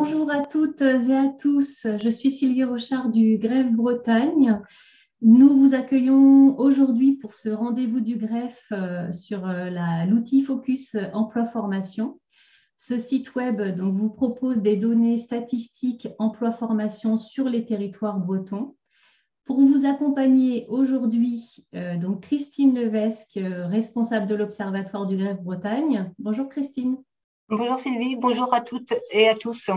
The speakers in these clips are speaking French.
Bonjour à toutes et à tous, je suis Sylvie Rochard du Greffe Bretagne. Nous vous accueillons aujourd'hui pour ce rendez-vous du Greffe sur l'outil Focus Emploi Formation. Ce site web donc, vous propose des données statistiques emploi formation sur les territoires bretons. Pour vous accompagner aujourd'hui, donc Christine Levesque, responsable de l'Observatoire du Greffe Bretagne. Bonjour Christine. Bonjour Sylvie, bonjour à toutes et à tous.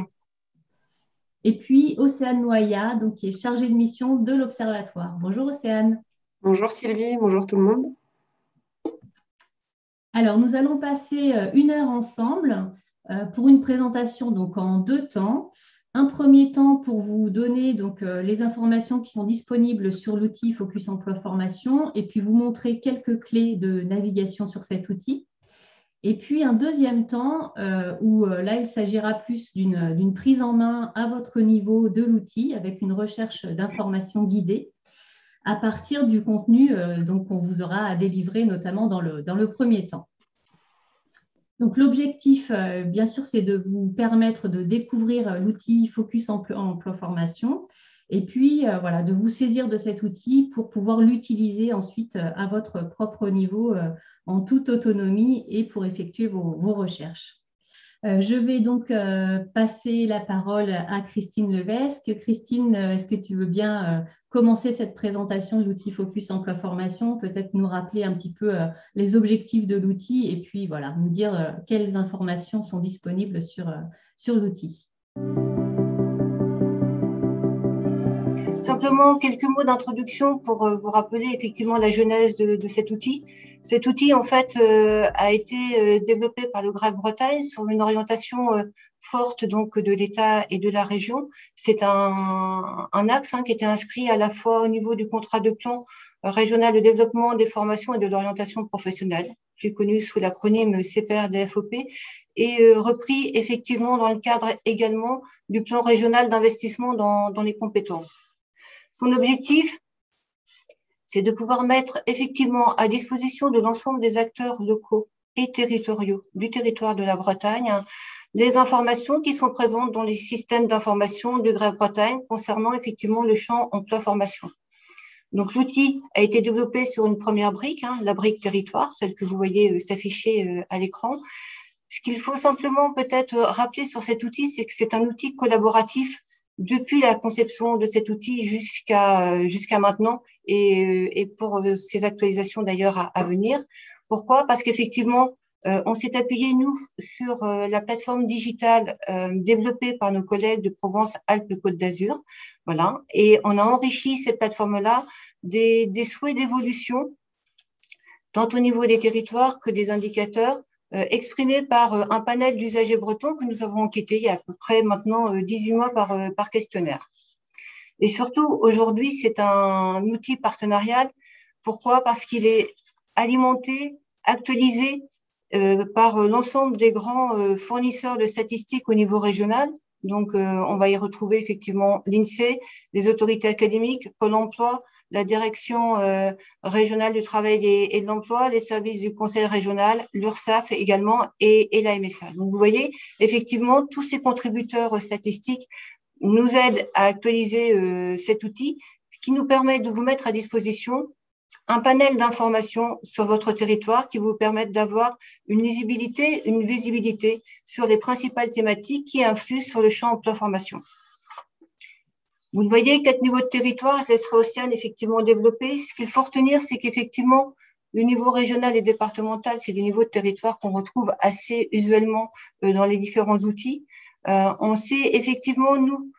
Et puis Océane Noya, donc, qui est chargée de mission de l'Observatoire. Bonjour Océane. Bonjour Sylvie, bonjour tout le monde. Alors, nous allons passer 1 heure ensemble pour une présentation donc, en 2 temps. Un premier temps pour vous donner donc, les informations qui sont disponibles sur l'outil Focus Emploi Formation et puis vous montrer quelques clés de navigation sur cet outil. Et puis un deuxième temps où là, il s'agira plus d'une prise en main à votre niveau de l'outil avec une recherche d'informations guidée à partir du contenu donc, qu'on vous aura à délivrer notamment dans le premier temps. Donc l'objectif, bien sûr, c'est de vous permettre de découvrir l'outil Focus Emploi Formation et puis voilà, de vous saisir de cet outil pour pouvoir l'utiliser ensuite à votre propre niveau en toute autonomie et pour effectuer vos recherches. Je vais donc passer la parole à Christine Levesque. Christine, est-ce que tu veux bien commencer cette présentation de l'outil Focus Emploi Formation, peut-être nous rappeler un petit peu les objectifs de l'outil et puis voilà, nous dire quelles informations sont disponibles sur l'outil. Simplement quelques mots d'introduction pour vous rappeler effectivement la genèse de cet outil. Cet outil, en fait, a été développé par le Greffe Bretagne sur une orientation forte donc de l'État et de la région. C'est un axe qui était inscrit à la fois au niveau du contrat de plan régional de développement des formations et de l'orientation professionnelle, qui est connu sous l'acronyme CPR-DFOP, et repris effectivement dans le cadre également du plan régional d'investissement dans les compétences. Son objectif, c'est de pouvoir mettre effectivement à disposition de l'ensemble des acteurs locaux et territoriaux du territoire de la Bretagne les informations qui sont présentes dans les systèmes d'information du Greffe Bretagne concernant effectivement le champ emploi-formation. Donc l'outil a été développé sur une première brique, la brique territoire, celle que vous voyez s'afficher à l'écran. Ce qu'il faut simplement peut-être rappeler sur cet outil, c'est que c'est un outil collaboratif depuis la conception de cet outil jusqu'à maintenant et pour ces actualisations d'ailleurs à venir. Pourquoi? Parce qu'effectivement, on s'est appuyé, nous, sur la plateforme digitale développée par nos collègues de Provence-Alpes-Côte d'Azur. Voilà. Et on a enrichi cette plateforme-là des souhaits d'évolution, tant au niveau des territoires que des indicateurs, exprimé par un panel d'usagers bretons que nous avons enquêté il y a à peu près maintenant 18 mois par questionnaire. Et surtout, aujourd'hui, c'est un outil partenarial. Pourquoi? Parce qu'il est alimenté, actualisé par l'ensemble des grands fournisseurs de statistiques au niveau régional. Donc, on va y retrouver effectivement l'INSEE, les autorités académiques, Pôle emploi, la direction régionale du travail et de l'emploi, les services du conseil régional, l'URSSAF également et la MSA. Donc, vous voyez, effectivement, tous ces contributeurs statistiques nous aident à actualiser cet outil qui nous permet de vous mettre à disposition un panel d'informations sur votre territoire qui vous permettent d'avoir une lisibilité, une visibilité sur les principales thématiques qui influent sur le champ emploi-formation. Vous le voyez, 4 niveaux de territoire, je laisserai Océane effectivement développer. Ce qu'il faut retenir, c'est qu'effectivement, le niveau régional et départemental, c'est des niveaux de territoire qu'on retrouve assez usuellement dans les différents outils. On s'est effectivement, nous,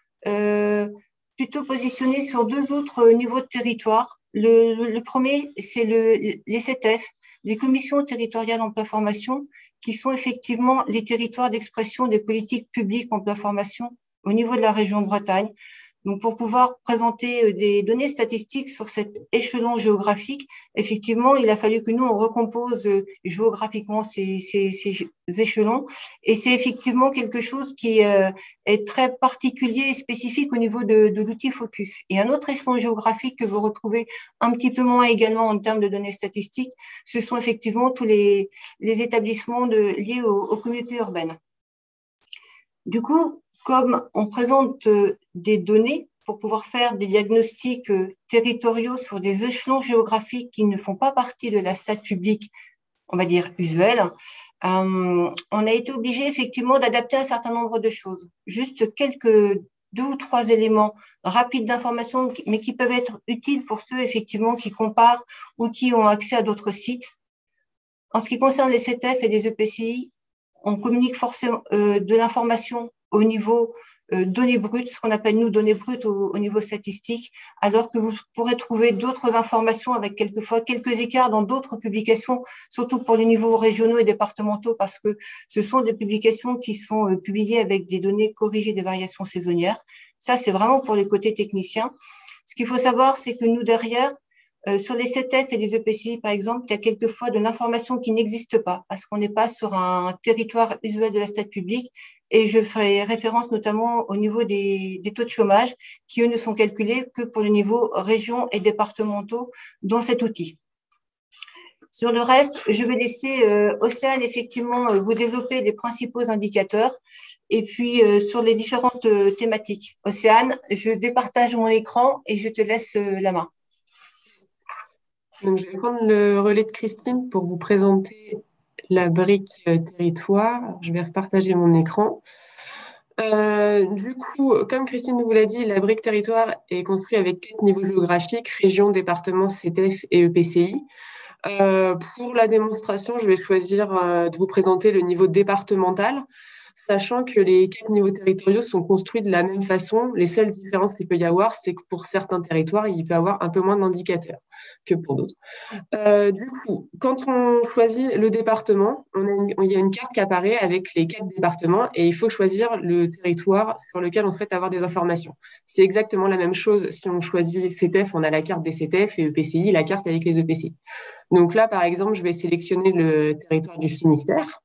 plutôt positionné sur 2 autres niveaux de territoire. Le premier, c'est les CTF, les commissions territoriales emploi-formation, qui sont effectivement les territoires d'expression des politiques publiques emploi-formation au niveau de la région Bretagne. Donc, pour pouvoir présenter des données statistiques sur cet échelon géographique, effectivement, il a fallu que nous, on recompose géographiquement ces échelons. Et c'est effectivement quelque chose qui est très particulier et spécifique au niveau de l'outil Focus. Et un autre échelon géographique que vous retrouvez un petit peu moins également en termes de données statistiques, ce sont effectivement tous les établissements liés aux communautés urbaines. Du coup, comme on présente des données pour pouvoir faire des diagnostics territoriaux sur des échelons géographiques qui ne font pas partie de la stat publique, on va dire usuelle, on a été obligé effectivement d'adapter un certain nombre de choses. Juste quelques 2 ou 3 éléments rapides d'information, mais qui peuvent être utiles pour ceux effectivement qui comparent ou qui ont accès à d'autres sites. En ce qui concerne les CTF et les EPCI, on communique forcément de l'information au niveau données brutes, ce qu'on appelle nous données brutes au niveau statistique, alors que vous pourrez trouver d'autres informations avec quelquefois quelques écarts dans d'autres publications, surtout pour les niveaux régionaux et départementaux, parce que ce sont des publications qui sont publiées avec des données corrigées des variations saisonnières. Ça, c'est vraiment pour les côtés techniciens. Ce qu'il faut savoir, c'est que nous, derrière, sur les CTF et les EPCI, par exemple, il y a quelquefois de l'information qui n'existe pas parce qu'on n'est pas sur un territoire usuel de la stat publique. Et je ferai référence notamment au niveau des taux de chômage qui, eux, ne sont calculés que pour le niveau région et départementaux dans cet outil. Sur le reste, je vais laisser Océane effectivement vous développer les principaux indicateurs et puis sur les différentes thématiques. Océane, je départage mon écran et je te laisse la main. Donc, je vais prendre le relais de Christine pour vous présenter la brique territoire. Je vais repartager mon écran. Du coup, comme Christine vous l'a dit, la brique territoire est construite avec 4 niveaux géographiques, région, département, CTF et EPCI. Pour la démonstration, je vais choisir de vous présenter le niveau départemental, sachant que les 4 niveaux territoriaux sont construits de la même façon. Les seules différences qu'il peut y avoir, c'est que pour certains territoires, il peut y avoir un peu moins d'indicateurs que pour d'autres. Du coup, quand on choisit le département, il y a une carte qui apparaît avec les 4 départements et il faut choisir le territoire sur lequel on souhaite avoir des informations. C'est exactement la même chose si on choisit CTF, on a la carte des CTF et EPCI, la carte avec les EPCI. Donc là, par exemple, je vais sélectionner le territoire du Finistère.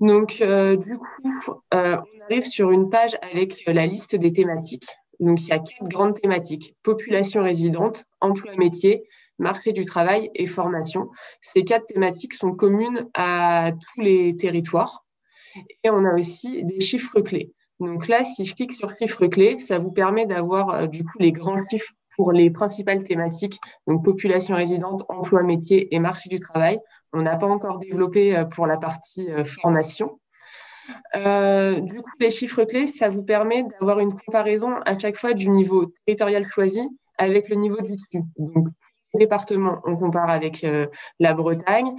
Donc, du coup, on arrive sur une page avec la liste des thématiques. Donc, il y a 4 grandes thématiques: population résidente, emploi métier, marché du travail et formation. Ces 4 thématiques sont communes à tous les territoires. Et on a aussi des chiffres clés. Donc là, si je clique sur chiffres clés, ça vous permet d'avoir du coup les grands chiffres pour les principales thématiques, donc population résidente, emploi métier et marché du travail. On n'a pas encore développé pour la partie formation. Du coup, les chiffres clés, ça vous permet d'avoir une comparaison à chaque fois du niveau territorial choisi avec le niveau du dessus. Donc, département, on compare avec la Bretagne.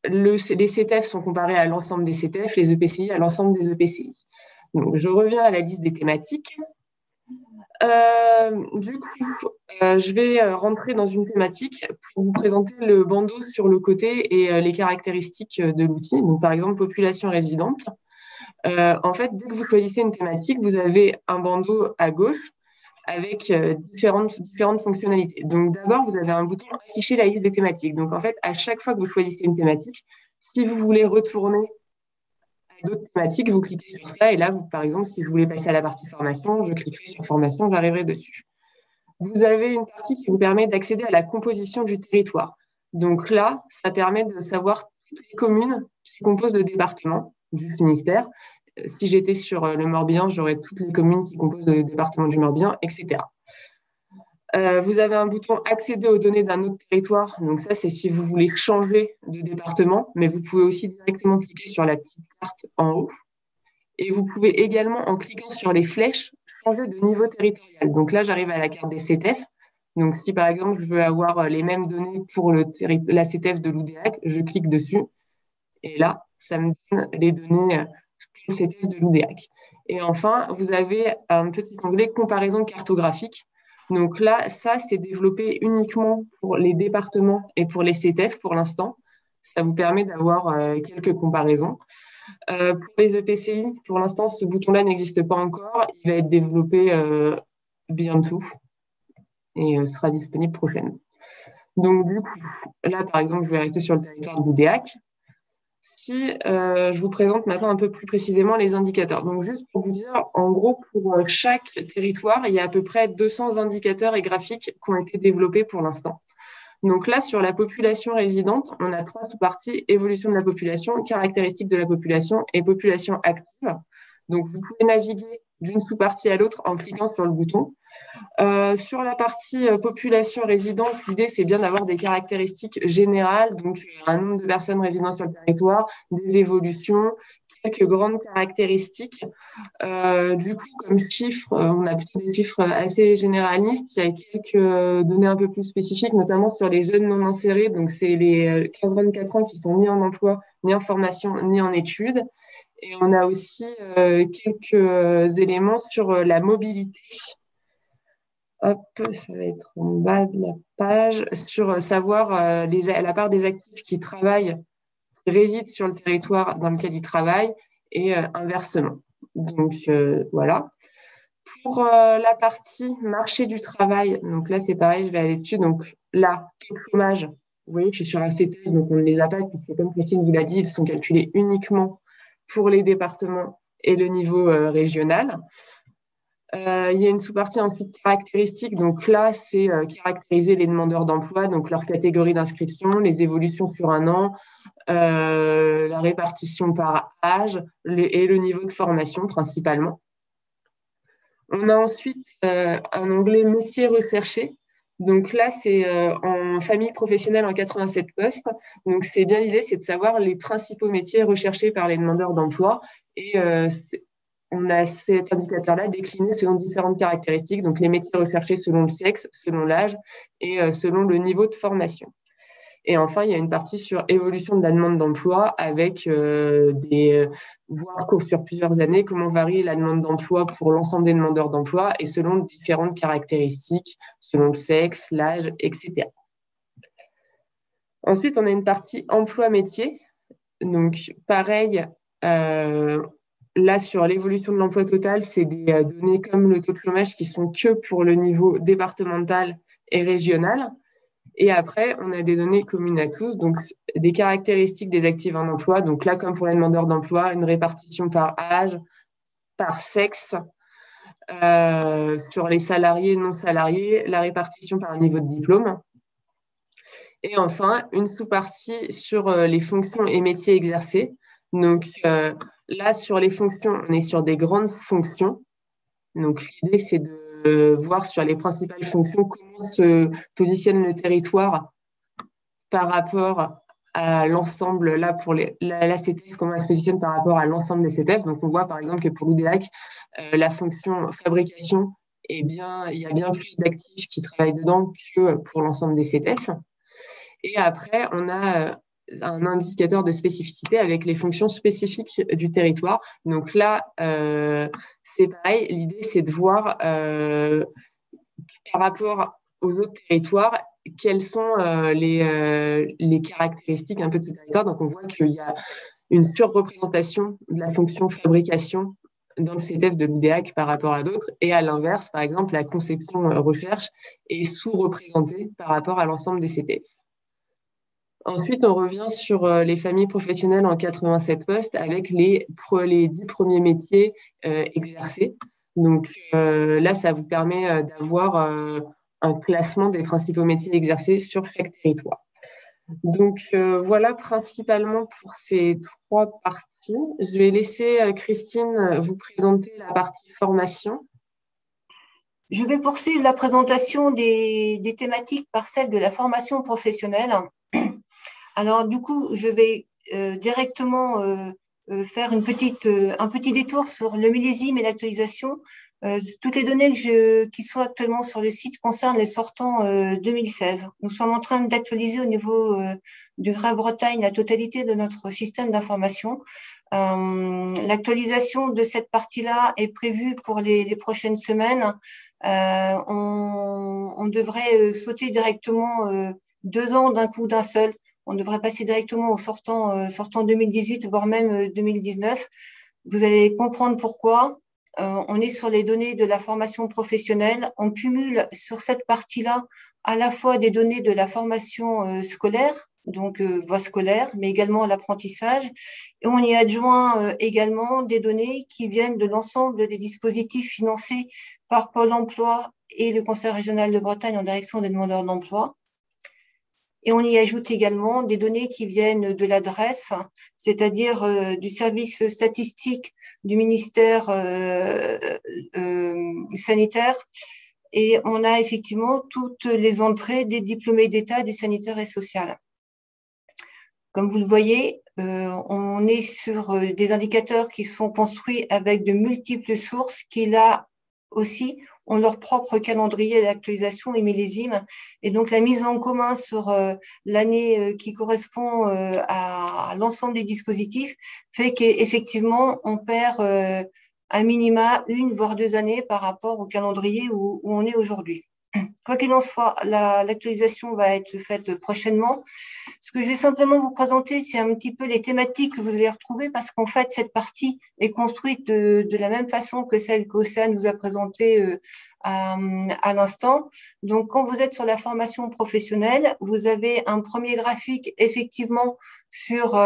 Les CTF sont comparés à l'ensemble des CTF, les EPCI à l'ensemble des EPCI. Donc, je reviens à la liste des thématiques. Du coup, je vais rentrer dans une thématique pour vous présenter le bandeau sur le côté et les caractéristiques de l'outil. Donc, par exemple, population résidente. En fait, dès que vous choisissez une thématique, vous avez un bandeau à gauche avec différentes fonctionnalités. Donc, d'abord, vous avez un bouton afficher la liste des thématiques. Donc, en fait, à chaque fois que vous choisissez une thématique, si vous voulez retourner à d'autres thématiques, vous cliquez sur ça. Et là, par exemple, si je voulais passer à la partie formation, je cliquerai sur formation, j'arriverai dessus. Vous avez une partie qui vous permet d'accéder à la composition du territoire. Donc là, ça permet de savoir toutes les communes qui composent le département du Finistère. Si j'étais sur le Morbihan, j'aurais toutes les communes qui composent le département du Morbihan, etc. Vous avez un bouton accéder aux données d'un autre territoire. Donc ça, c'est si vous voulez changer de département, mais vous pouvez aussi directement cliquer sur la petite carte en haut. Et vous pouvez également, en cliquant sur les flèches, changer de niveau territorial. Donc là, j'arrive à la carte des CTF. Donc si par exemple, je veux avoir les mêmes données pour la CTF de l'Oudéac, je clique dessus. Et là, ça me donne les données CTF de l'Oudéac. Et enfin, vous avez un petit onglet comparaison cartographique. Donc là, ça, c'est développé uniquement pour les départements et pour les CTF pour l'instant. Ça vous permet d'avoir quelques comparaisons. Pour les EPCI, pour l'instant, ce bouton-là n'existe pas encore. Il va être développé bientôt et sera disponible prochainement. Donc, du coup, là, par exemple, je vais rester sur le territoire de l'Oudéac. Si je vous présente maintenant un peu plus précisément les indicateurs. Donc, juste pour vous dire, en gros, pour chaque territoire, il y a à peu près 200 indicateurs et graphiques qui ont été développés pour l'instant. Donc là, sur la population résidente, on a 3 sous-parties: évolution de la population, caractéristiques de la population et population active. Donc, vous pouvez naviguer d'une sous-partie à l'autre en cliquant sur le bouton. Sur la partie population résidente, l'idée, c'est bien d'avoir des caractéristiques générales, donc un nombre de personnes résidant sur le territoire, des évolutions, quelques grandes caractéristiques. Du coup, comme chiffres, on a plutôt des chiffres assez généralistes. Il y a quelques données un peu plus spécifiques, notamment sur les jeunes non insérés. Donc, c'est les 15-24 ans qui sont ni en emploi, ni en formation, ni en études. Et on a aussi quelques éléments sur la mobilité. Hop, ça va être en bas de la page, sur savoir la part des actifs qui travaillent, qui résident sur le territoire dans lequel ils travaillent, et inversement. Donc, voilà. Pour la partie marché du travail, donc là, c'est pareil, je vais aller dessus. Donc là, taux de chômage, vous voyez, je suis sur un CTS, donc on ne les a pas, puisque comme Christine vous l'a dit, ils sont calculés uniquement pour les départements et le niveau régional. Il y a une sous-partie ensuite caractéristiques. Donc là, c'est caractériser les demandeurs d'emploi, donc leur catégorie d'inscription, les évolutions sur un an, la répartition par âge et le niveau de formation principalement. On a ensuite un onglet métiers recherchés. Donc là, c'est en famille professionnelle en 87 postes. Donc c'est bien l'idée, c'est de savoir les principaux métiers recherchés par les demandeurs d'emploi. Et on a cet indicateur-là décliné selon différentes caractéristiques. Donc les métiers recherchés selon le sexe, selon l'âge et selon le niveau de formation. Et enfin, il y a une partie sur évolution de la demande d'emploi avec voir sur plusieurs années comment varie la demande d'emploi pour l'ensemble des demandeurs d'emploi et selon différentes caractéristiques, selon le sexe, l'âge, etc. Ensuite, on a une partie emploi-métier. Donc, pareil, là, sur l'évolution de l'emploi total, c'est des données comme le taux de chômage qui sont que pour le niveau départemental et régional. Et après, on a des données communes à tous, donc des caractéristiques des actifs en emploi. Donc là, comme pour les demandeurs d'emploi, une répartition par âge, par sexe, sur les salariés et non salariés, la répartition par niveau de diplôme. Et enfin, une sous-partie sur les fonctions et métiers exercés. Donc là, sur les fonctions, on est sur des grandes fonctions. Donc l'idée, c'est de voir sur les principales fonctions comment se positionne le territoire par rapport à l'ensemble, là, pour la CTF, comment elle se positionne par rapport à l'ensemble des CTF. Donc, on voit, par exemple, que pour l'UDEAC, la fonction fabrication, il y a bien plus d'actifs qui travaillent dedans que pour l'ensemble des CTF. Et après, on a un indicateur de spécificité avec les fonctions spécifiques du territoire. Donc là, c'est pareil, l'idée, c'est de voir par rapport aux autres territoires, quelles sont les caractéristiques un peu de ce territoire. Donc, on voit qu'il y a une surreprésentation de la fonction fabrication dans le CTF de l'UDEAC par rapport à d'autres. Et à l'inverse, par exemple, la conception recherche est sous-représentée par rapport à l'ensemble des CTF. Ensuite, on revient sur les familles professionnelles en 87 postes avec les 10 premiers métiers exercés. Donc là, ça vous permet d'avoir un classement des principaux métiers exercés sur chaque territoire. Donc voilà principalement pour ces 3 parties. Je vais laisser Christine vous présenter la partie formation. Je vais poursuivre la présentation des thématiques par celle de la formation professionnelle. Alors du coup, je vais directement faire un petit détour sur le millésime et l'actualisation. Toutes les données qui sont actuellement sur le site concernent les sortants 2016. Nous sommes en train d'actualiser au niveau du Grave-Bretagne la totalité de notre système d'information. L'actualisation de cette partie-là est prévue pour les prochaines semaines. On devrait sauter directement 2 ans d'un coup d'un seul. On devrait passer directement au sortant 2018, voire même 2019. Vous allez comprendre pourquoi. On est sur les données de la formation professionnelle. On cumule sur cette partie-là à la fois des données de la formation scolaire, donc voie scolaire, mais également l'apprentissage. Et on y adjoint également des données qui viennent de l'ensemble des dispositifs financés par Pôle emploi et le Conseil régional de Bretagne en direction des demandeurs d'emploi. Et on y ajoute également des données qui viennent de l'adresse, c'est-à-dire du service statistique du ministère sanitaire. Et on a effectivement toutes les entrées des diplômés d'État du sanitaire et social. Comme vous le voyez, on est sur des indicateurs qui sont construits avec de multiples sources qui, là aussi, ont leur propre calendrier d'actualisation et millésime. Et donc, la mise en commun sur l'année qui correspond à l'ensemble des dispositifs fait qu'effectivement, on perd à minima 1 voire 2 années par rapport au calendrier où on est aujourd'hui. Quoi qu'il en soit, l'actualisation va être faite prochainement. Ce que je vais simplement vous présenter, c'est un petit peu les thématiques que vous allez retrouver parce qu'en fait, cette partie est construite de la même façon que celle qu'Océane nous a présentée à l'instant. Donc, quand vous êtes sur la formation professionnelle, vous avez un premier graphique effectivement sur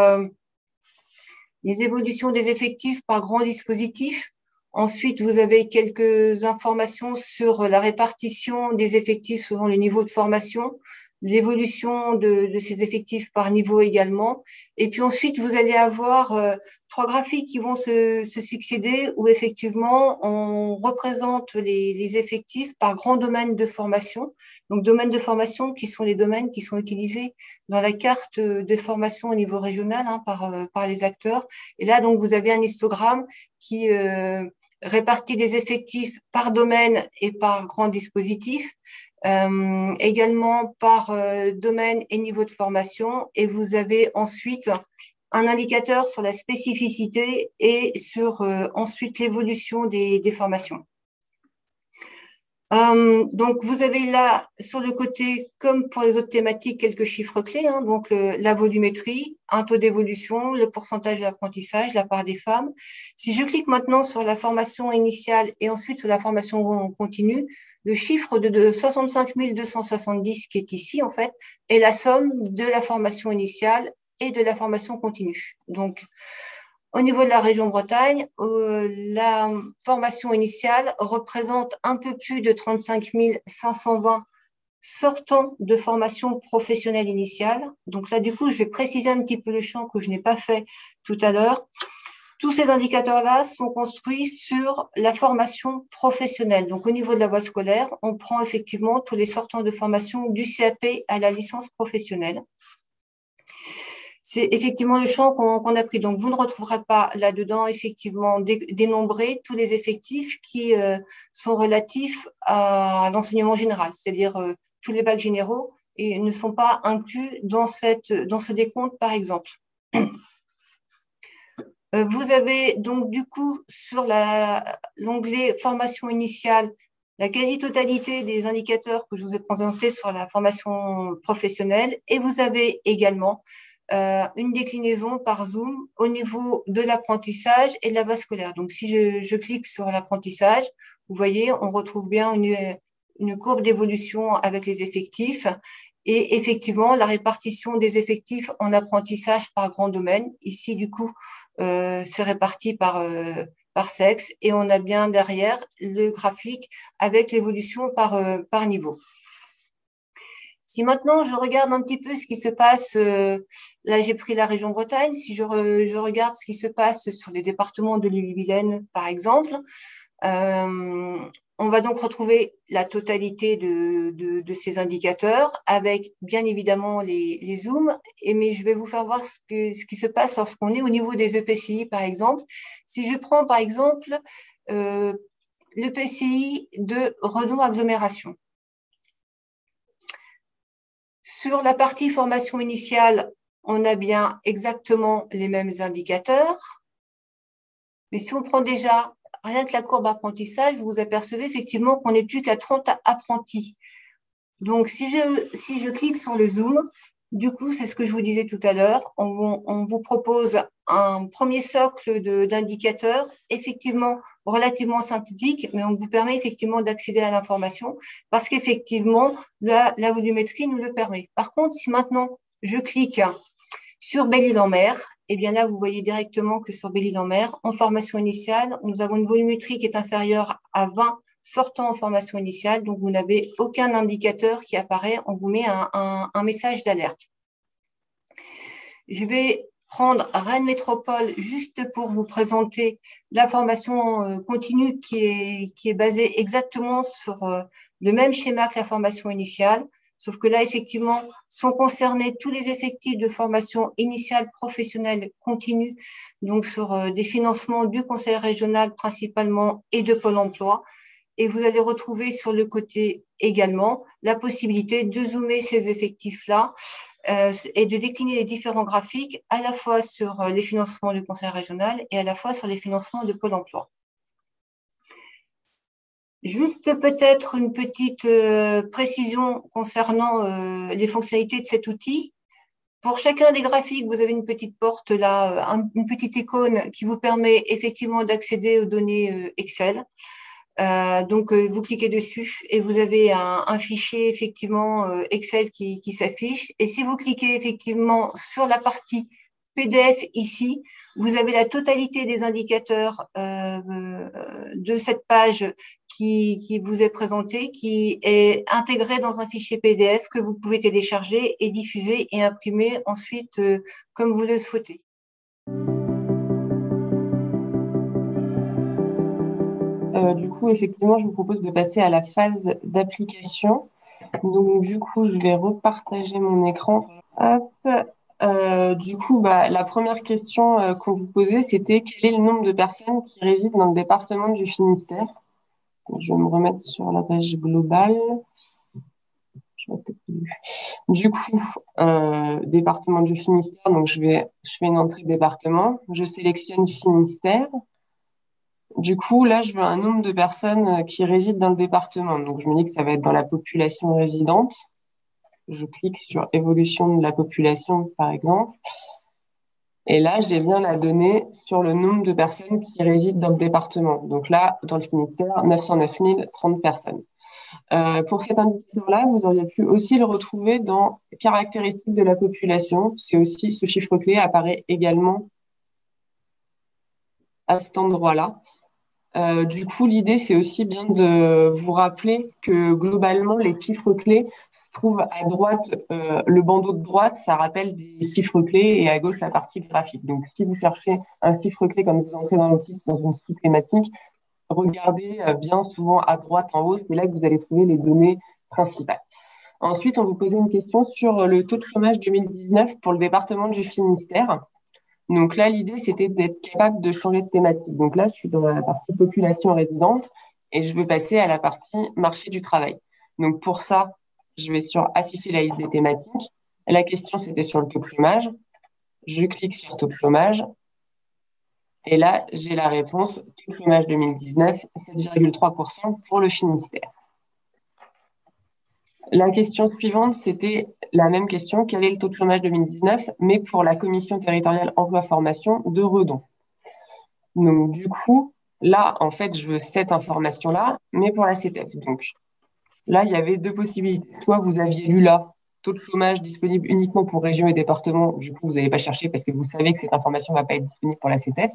les évolutions des effectifs par grands dispositifs. Ensuite, vous avez quelques informations sur la répartition des effectifs selon les niveaux de formation, l'évolution de ces effectifs par niveau également. Et puis ensuite, vous allez avoir 3 graphiques qui vont se succéder où effectivement, on représente les effectifs par grands domaines de formation. Donc, domaines de formation qui sont les domaines qui sont utilisés dans la carte de formation au niveau régional par les acteurs. Et là, donc, vous avez un histogramme qui répartit des effectifs par domaine et par grand dispositif. Également par domaine et niveau de formation. Et vous avez ensuite un indicateur sur la spécificité et sur ensuite l'évolution des formations. Donc, vous avez là, sur le côté, comme pour les autres thématiques, quelques chiffres clés. Donc, la volumétrie, un taux d'évolution, le pourcentage d'apprentissage, la part des femmes. Si je clique maintenant sur la formation initiale et ensuite sur la formation continue, le chiffre de 65 270 qui est ici, en fait, est la somme de la formation initiale et de la formation continue. Donc, au niveau de la région Bretagne, la formation initiale représente un peu plus de 35 520 sortants de formation professionnelle initiale. Donc là, du coup, je vais préciser un petit peu le champ que je n'ai pas fait tout à l'heure. Tous ces indicateurs-là sont construits sur la formation professionnelle. Donc, au niveau de la voie scolaire, on prend effectivement tous les sortants de formation du CAP à la licence professionnelle. C'est effectivement le champ qu'on a pris. Donc, vous ne retrouverez pas là-dedans, effectivement, dénombrer tous les effectifs qui sont relatifs à l'enseignement général, c'est-à-dire tous les bacs généraux et ne sont pas inclus dans ce décompte, par exemple. Vous avez donc du coup sur l'onglet formation initiale la quasi-totalité des indicateurs que je vous ai présentés sur la formation professionnelle et vous avez également une déclinaison par Zoom au niveau de l'apprentissage et de la voie scolaire. Donc si je clique sur l'apprentissage, vous voyez, on retrouve bien une courbe d'évolution avec les effectifs. Et effectivement, la répartition des effectifs en apprentissage par grand domaine. Ici, du coup, c'est réparti par sexe. Et on a bien derrière le graphique avec l'évolution par niveau. Si maintenant, je regarde un petit peu ce qui se passe, là, j'ai pris la région Bretagne. Si je regarde ce qui se passe sur les départements de l'Ille-et-Vilaine, par exemple, on va donc retrouver la totalité de ces indicateurs avec bien évidemment les zooms, mais je vais vous faire voir ce qui se passe lorsqu'on est au niveau des EPCI, par exemple. Si je prends par exemple l'EPCI de Redon Agglomération. Sur la partie formation initiale, on a bien exactement les mêmes indicateurs, mais si on prend déjà rien que la courbe apprentissage, vous vous apercevez effectivement qu'on n'est plus qu'à 30 apprentis. Donc, si je clique sur le zoom, du coup, c'est ce que je vous disais tout à l'heure, on vous propose un premier socle d'indicateurs, effectivement relativement synthétique, mais on vous permet effectivement d'accéder à l'information parce qu'effectivement, la volumétrie nous le permet. Par contre, si maintenant je clique sur Belle-Île-en-Mer, et bien là, vous voyez directement que sur Belle-Île-en-Mer, en formation initiale, nous avons une volumétrie qui est inférieure à 20 sortant en formation initiale. Donc, vous n'avez aucun indicateur qui apparaît. On vous met un message d'alerte. Je vais prendre Rennes Métropole juste pour vous présenter la formation continue qui est basée exactement sur le même schéma que la formation initiale. Sauf que là, effectivement, sont concernés tous les effectifs de formation initiale professionnelle continue, donc sur des financements du Conseil régional principalement et de Pôle emploi. Et vous allez retrouver sur le côté également la possibilité de zoomer ces effectifs-là et de décliner les différents graphiques à la fois sur les financements du Conseil régional et à la fois sur les financements de Pôle emploi. Juste peut-être une petite précision concernant les fonctionnalités de cet outil. Pour chacun des graphiques, vous avez une petite porte là, une petite icône qui vous permet effectivement d'accéder aux données Excel. Donc, vous cliquez dessus et vous avez un fichier effectivement Excel qui s'affiche. Et si vous cliquez effectivement sur la partie PDF ici, vous avez la totalité des indicateurs de cette page qui vous est présentée, qui est intégrée dans un fichier PDF que vous pouvez télécharger et diffuser et imprimer ensuite comme vous le souhaitez. Du coup, effectivement, je vous propose de passer à la phase d'application. Donc, du coup, je vais repartager mon écran. Hop. Du coup, la première question qu'on vous posait, c'était quel est le nombre de personnes qui résident dans le département du Finistère? Je vais me remettre sur la page globale. Du coup, département du Finistère, donc je fais une entrée département, je sélectionne Finistère. Du coup, là, je veux un nombre de personnes qui résident dans le département. Donc, je me dis que ça va être dans la population résidente. Je clique sur évolution de la population, par exemple. Et là, j'ai bien la donnée sur le nombre de personnes qui résident dans le département. Donc là, dans le Finistère, 909 030 personnes. Pour cet indicateur-là, vous auriez pu aussi le retrouver dans caractéristiques de la population. C'est aussi, ce chiffre clé apparaît également à cet endroit-là. Du coup, l'idée, c'est aussi bien de vous rappeler que globalement, les chiffres clés se trouvent à droite. Le bandeau de droite, ça rappelle des chiffres clés et à gauche, la partie graphique. Donc, si vous cherchez un chiffre clé quand vous entrez dans l'outil, dans une suite thématique, regardez bien souvent à droite en haut, c'est là que vous allez trouver les données principales. Ensuite, on vous posait une question sur le taux de chômage 2019 pour le département du Finistère. Donc là, l'idée, c'était d'être capable de changer de thématique. Donc là, je suis dans la partie population résidente et je veux passer à la partie marché du travail. Donc pour ça, je vais sur afficher la liste des thématiques. La question, c'était sur le taux de chômage. Je clique sur taux de chômage. Et là, j'ai la réponse, taux de chômage 2019, 7,3% pour le Finistère. La question suivante, c'était la même question, quel est le taux de chômage 2019, mais pour la commission territoriale emploi-formation de Redon. Donc, du coup, là, en fait, je veux cette information-là, mais pour la CETEF. Donc, là, il y avait deux possibilités. Soit vous aviez lu là, taux de chômage disponible uniquement pour régions et départements. Du coup, vous n'avez pas cherché parce que vous savez que cette information ne va pas être disponible pour la CETEF.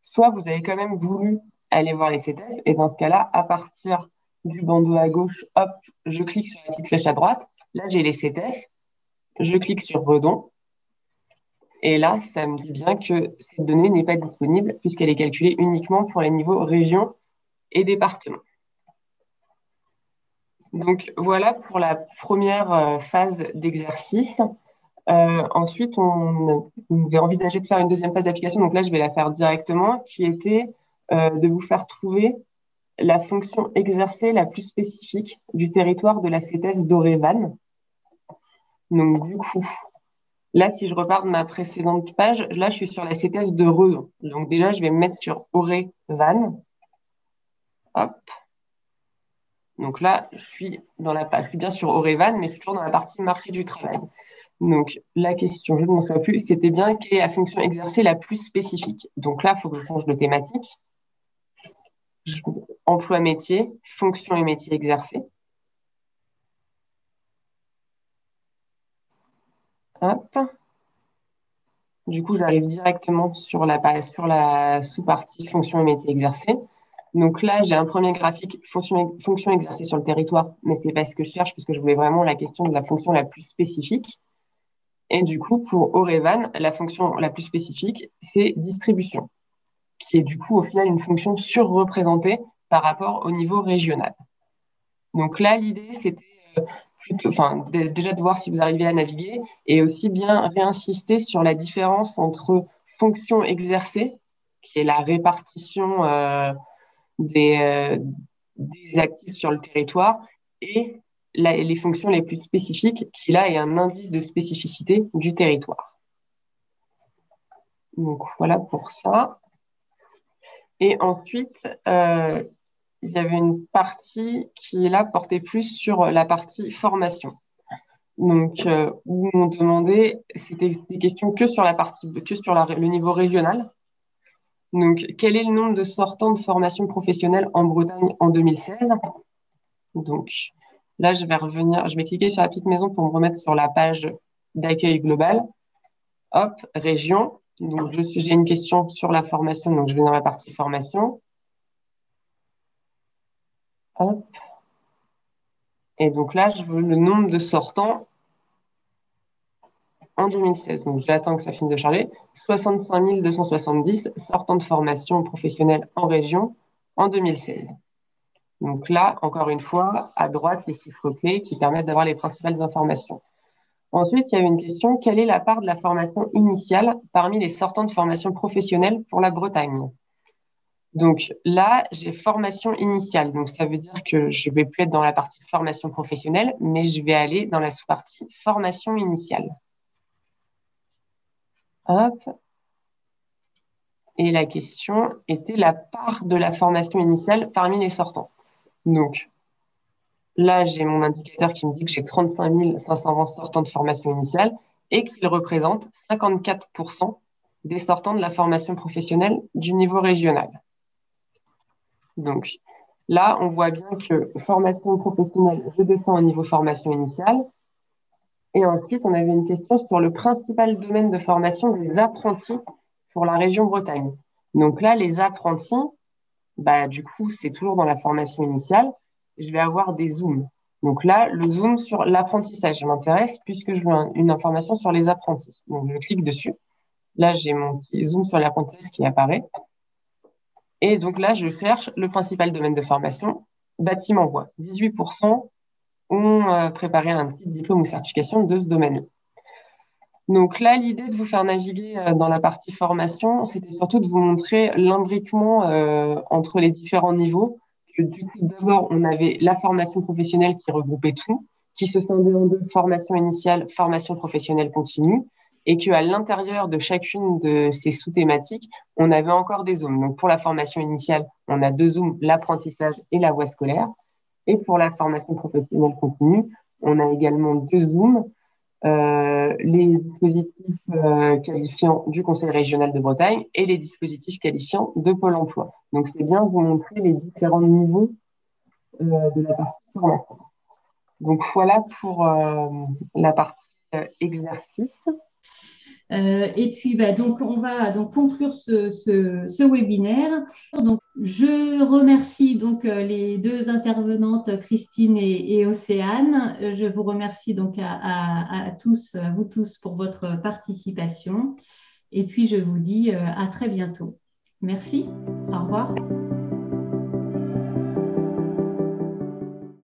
Soit vous avez quand même voulu aller voir les CETEF. Et dans ce cas-là, à partir du bandeau à gauche, hop, je clique sur la petite flèche à droite. Là, j'ai les CETEF. Je clique sur Redon. Et là, ça me dit bien que cette donnée n'est pas disponible puisqu'elle est calculée uniquement pour les niveaux région et département. Donc, voilà pour la première phase d'exercice. Ensuite, on devait envisager de faire une deuxième phase d'application. Donc là, je vais la faire directement, qui était de vous faire trouver la fonction exercée la plus spécifique du territoire de la CETEF d'Orévan. Donc, du coup, là, si je repars de ma précédente page, là, je suis sur la CETEF de Redon. Donc, déjà, je vais me mettre sur Orévan. Hop. Donc là, je suis bien sur Orévan, mais je suis toujours dans la partie marché du travail. Donc, la question, je ne m'en souviens plus, c'était bien quelle est la fonction exercée la plus spécifique. Donc là, il faut que je change de thématique. Emploi métier, fonction et métier exercés. Hop. Du coup, j'arrive directement sur la sous-partie fonction et métier exercés. Donc là, j'ai un premier graphique fonction exercée sur le territoire, mais c'est pas ce que je cherche parce que je voulais vraiment la question de la fonction la plus spécifique. Et du coup, pour Orevan, la fonction la plus spécifique, c'est distribution, qui est du coup au final une fonction surreprésentée par rapport au niveau régional. Donc là, l'idée, c'était déjà de voir si vous arrivez à naviguer et aussi bien réinsister sur la différence entre fonction exercée, qui est la répartition des actifs sur le territoire, et les fonctions les plus spécifiques, qui là est un indice de spécificité du territoire. Donc voilà pour ça. Et ensuite, il y avait une partie qui là portait plus sur la partie formation. Donc, où on demandait, c'était des questions que sur le niveau régional. Donc, quel est le nombre de sortants de formation professionnelle en Bretagne en 2016? Donc, là, je vais cliquer sur la petite maison pour me remettre sur la page d'accueil global. Hop, région. Donc, j'ai une question sur la formation, donc je vais dans la partie formation. Hop. Et donc là, je veux le nombre de sortants en 2016. Donc, j'attends que ça finisse de charger. 65 270 sortants de formation professionnelle en région en 2016. Donc là, encore une fois, à droite, les chiffres clés qui permettent d'avoir les principales informations. Ensuite, il y avait une question, quelle est la part de la formation initiale parmi les sortants de formation professionnelle pour la Bretagne? Donc là, j'ai formation initiale. Donc ça veut dire que je ne vais plus être dans la partie formation professionnelle, mais je vais aller dans la partie formation initiale. Hop. Et la question était la part de la formation initiale parmi les sortants. Donc là, j'ai mon indicateur qui me dit que j'ai 35 520 sortants de formation initiale et qu'il représente 54% des sortants de la formation professionnelle du niveau régional. Donc là, on voit bien que formation professionnelle, je descends au niveau formation initiale. Et ensuite, on avait une question sur le principal domaine de formation des apprentis pour la région Bretagne. Donc là, les apprentis, du coup, c'est toujours dans la formation initiale. Je vais avoir des zooms. Donc là, le zoom sur l'apprentissage m'intéresse puisque je veux une information sur les apprentis. Donc je clique dessus. Là, j'ai mon petit zoom sur l'apprentissage qui apparaît. Et donc là, je cherche le principal domaine de formation, bâtiment voie. 18% ont préparé un petit diplôme ou certification de ce domaine. Donc là, l'idée de vous faire naviguer dans la partie formation, c'était surtout de vous montrer l'imbriquement entre les différents niveaux. Que, du coup, d'abord, on avait la formation professionnelle qui regroupait tout, qui se scindait en deux, formation initiale, formation professionnelle continue, et qu'à l'intérieur de chacune de ces sous-thématiques, on avait encore des zooms. Donc pour la formation initiale, on a deux zooms, l'apprentissage et la voie scolaire. Et pour la formation professionnelle continue, on a également deux zooms, les dispositifs qualifiants du Conseil régional de Bretagne et les dispositifs qualifiants de Pôle emploi. Donc, c'est bien vous montrer les différents niveaux de la partie formation. Donc, voilà pour la partie exercice. Et puis, donc, on va donc conclure ce webinaire. Donc, je remercie donc les deux intervenantes, Christine et Océane. Je vous remercie donc à tous, à vous tous pour votre participation. Et puis, je vous dis à très bientôt. Merci. Au revoir.